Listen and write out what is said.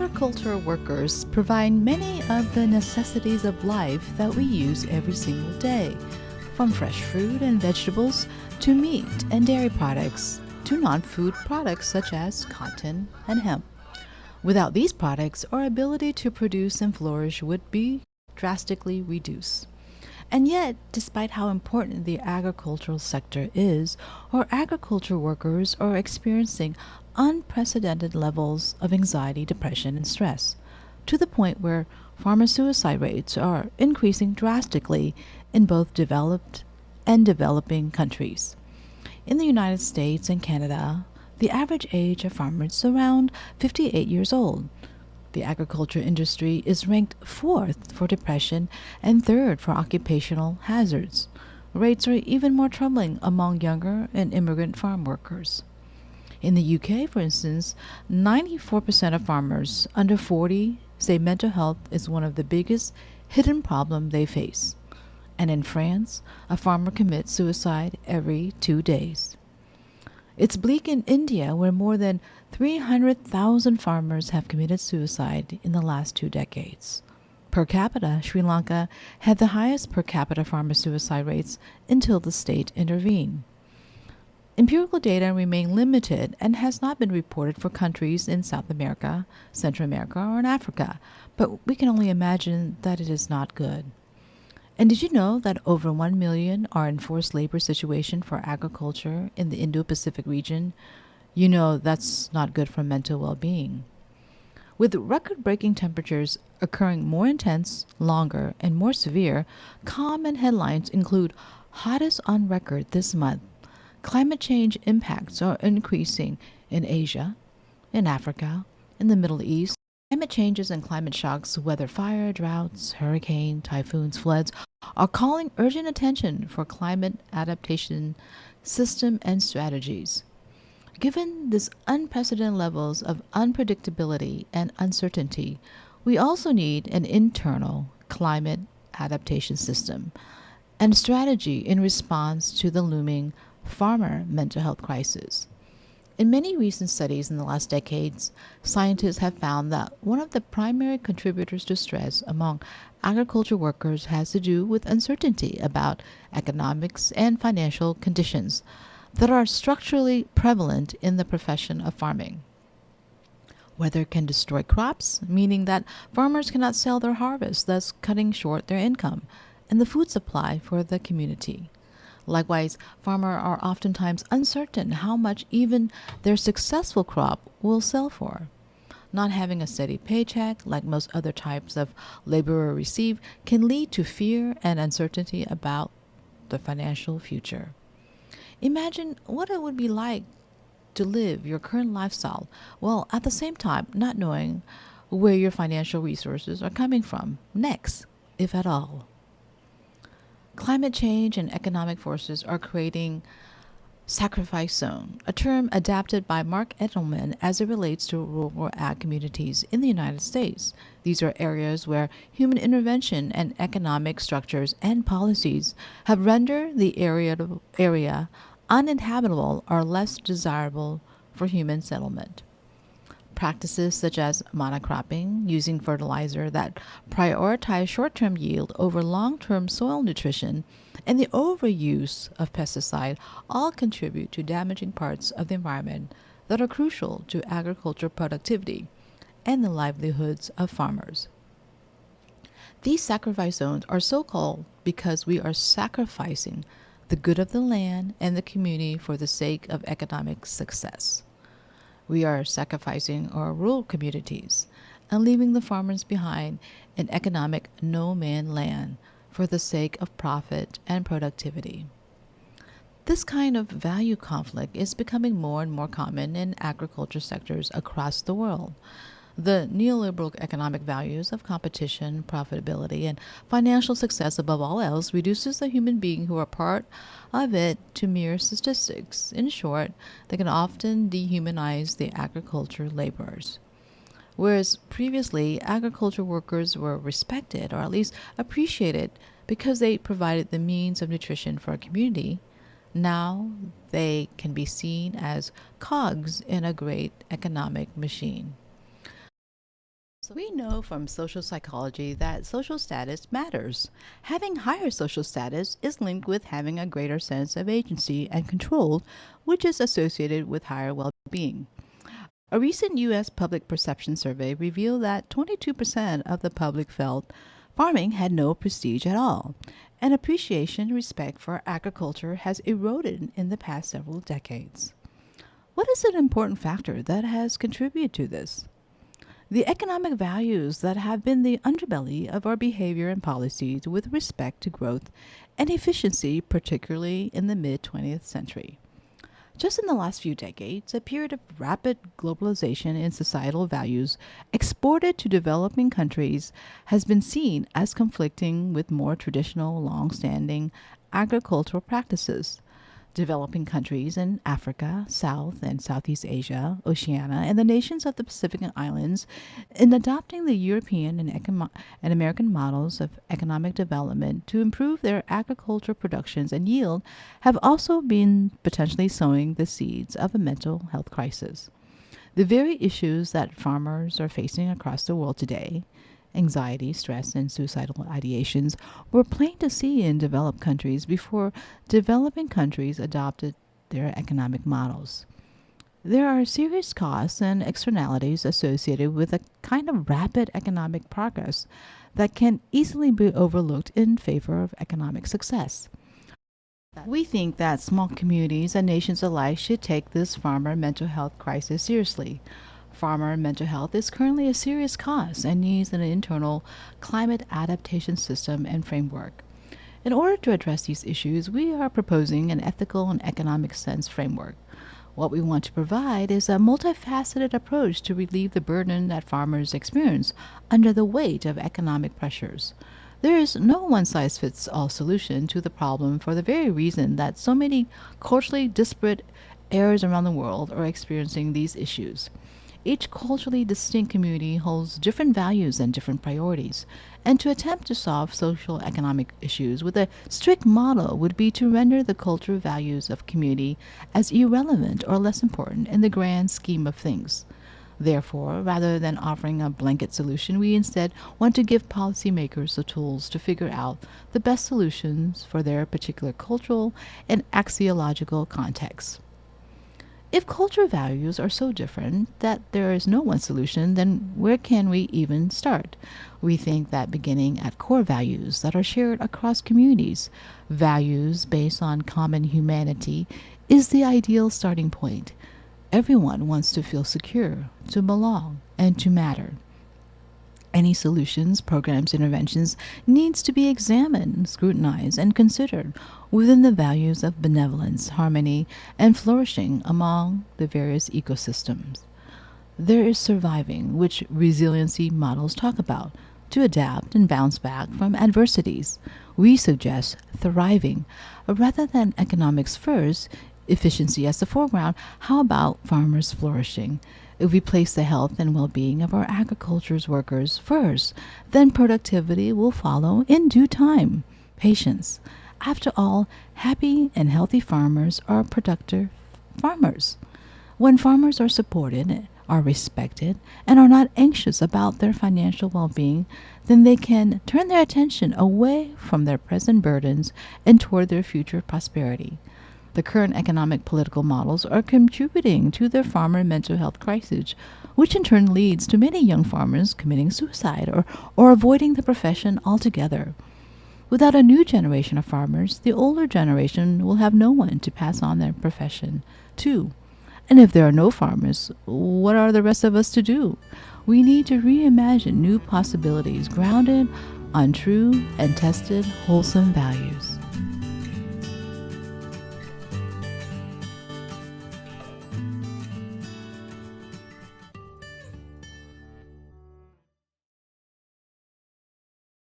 Agricultural workers provide many of the necessities of life that we use every single day, from fresh fruit and vegetables to meat and dairy products to non-food products such as cotton and hemp. Without these products, our ability to produce and flourish would be drastically reduced. And yet, despite how important the agricultural sector is, our agriculture workers are experiencing unprecedented levels of anxiety, depression, and stress, to the point where farmer suicide rates are increasing drastically in both developed and developing countries. In the United States and Canada, the average age of farmers is around 58 years old. The agriculture industry is ranked fourth for depression and third for occupational hazards. Rates are even more troubling among younger and immigrant farm workers. In the UK, for instance, 94% of farmers under 40 say mental health is one of the biggest hidden problems they face. And in France, a farmer commits suicide every 2 days. It's bleak in India, where more than 300,000 farmers have committed suicide in the last 2 decades. Per capita, Sri Lanka had the highest per capita farmer suicide rates until the state intervened. Empirical data remain limited and has not been reported for countries in South America, Central America, or in Africa, but we can only imagine that it is not good. And did you know that over 1 million are in forced labor situation for agriculture in the Indo-Pacific region? You know that's not good for mental well-being. With record-breaking temperatures occurring more intense, longer, and more severe, common headlines include hottest on record this month. Climate change impacts are increasing in Asia, in Africa, in the Middle East. Climate changes and climate shocks, whether fire, droughts, hurricane, typhoons, floods, are calling urgent attention for climate adaptation system and strategies. Given this unprecedented levels of unpredictability and uncertainty, we also need an internal climate adaptation system and strategy in response to the looming farmer mental health crisis. In many recent studies in the last decades, scientists have found that one of the primary contributors to stress among agriculture workers has to do with uncertainty about economics and financial conditions that are structurally prevalent in the profession of farming. Weather can destroy crops, meaning that farmers cannot sell their harvest, thus cutting short their income and the food supply for the community. Likewise, farmers are oftentimes uncertain how much even their successful crop will sell for. Not having a steady paycheck, like most other types of laborer receive, can lead to fear and uncertainty about the financial future. Imagine what it would be like to live your current lifestyle while at the same time not knowing where your financial resources are coming from next, if at all. Climate change and economic forces are creating sacrifice zone, a term adapted by Mark Edelman as it relates to rural ag communities in the United States. These are areas where human intervention and economic structures and policies have rendered the area uninhabitable or less desirable for human settlement. Practices such as monocropping, using fertilizer that prioritize short-term yield over long-term soil nutrition, and the overuse of pesticide all contribute to damaging parts of the environment that are crucial to agricultural productivity and the livelihoods of farmers. These sacrifice zones are so called because we are sacrificing the good of the land and the community for the sake of economic success. We are sacrificing our rural communities and leaving the farmers behind in economic no-man land for the sake of profit and productivity. This kind of value conflict is becoming more and more common in agriculture sectors across the world. The neoliberal economic values of competition, profitability, and financial success above all else reduces the human being who are part of it to mere statistics. In short, they can often dehumanize the agriculture laborers. Whereas previously, agriculture workers were respected or at least appreciated because they provided the means of nutrition for a community, now they can be seen as cogs in a great economic machine. We know from social psychology that social status matters. Having higher social status is linked with having a greater sense of agency and control, which is associated with higher well being. A recent U.S. public perception survey revealed that 22% of the public felt farming had no prestige at all, and appreciation and respect for agriculture has eroded in the past several decades. What is an important factor that has contributed to this? The economic values that have been the underbelly of our behavior and policies with respect to growth and efficiency, particularly in the mid 20th century. Just in the last few decades, a period of rapid globalization in societal values exported to developing countries has been seen as conflicting with more traditional, long standing agricultural practices. Developing countries in Africa, South and Southeast Asia, Oceania, and the nations of the Pacific Islands, in adopting the European and American models of economic development to improve their agricultural productions and yield, have also been potentially sowing the seeds of a mental health crisis. The very issues that farmers are facing across the world today, anxiety, stress, and suicidal ideations, were plain to see in developed countries before developing countries adopted their economic models. There are serious costs and externalities associated with a kind of rapid economic progress that can easily be overlooked in favor of economic success. We think that small communities and nations alike should take this farmer mental health crisis seriously. Farmer mental health is currently a serious cause and needs an internal climate adaptation system and framework. In order to address these issues, we are proposing an ethical and economic sense framework. What we want to provide is a multifaceted approach to relieve the burden that farmers experience under the weight of economic pressures. There is no one size fits all solution to the problem for the very reason that so many culturally disparate areas around the world are experiencing these issues. Each culturally distinct community holds different values and different priorities, and to attempt to solve social economic issues with a strict model would be to render the cultural values of community as irrelevant or less important in the grand scheme of things. Therefore, rather than offering a blanket solution, we instead want to give policymakers the tools to figure out the best solutions for their particular cultural and axiological context. If cultural values are so different that there is no one solution, then where can we even start? We think that beginning at core values that are shared across communities, values based on common humanity, is the ideal starting point. Everyone wants to feel secure, to belong, and to matter. Any solutions, programs, interventions needs to be examined, scrutinized, and considered within the values of benevolence, harmony, and flourishing among the various ecosystems. There is surviving, which resiliency models talk about, to adapt and bounce back from adversities. We suggest thriving. Rather than economics first, efficiency as the foreground, how about farmers flourishing? If we place the health and well-being of our agriculture's workers first, then productivity will follow in due time. Patience. After all, happy and healthy farmers are productive farmers. When farmers are supported, are respected, and are not anxious about their financial well-being, then they can turn their attention away from their present burdens and toward their future prosperity. The current economic political models are contributing to the farmer mental health crisis, which in turn leads to many young farmers committing suicide or avoiding the profession altogether. Without a new generation of farmers, the older generation will have no one to pass on their profession to. And if there are no farmers, what are the rest of us to do? We need to reimagine new possibilities grounded on true and tested wholesome values.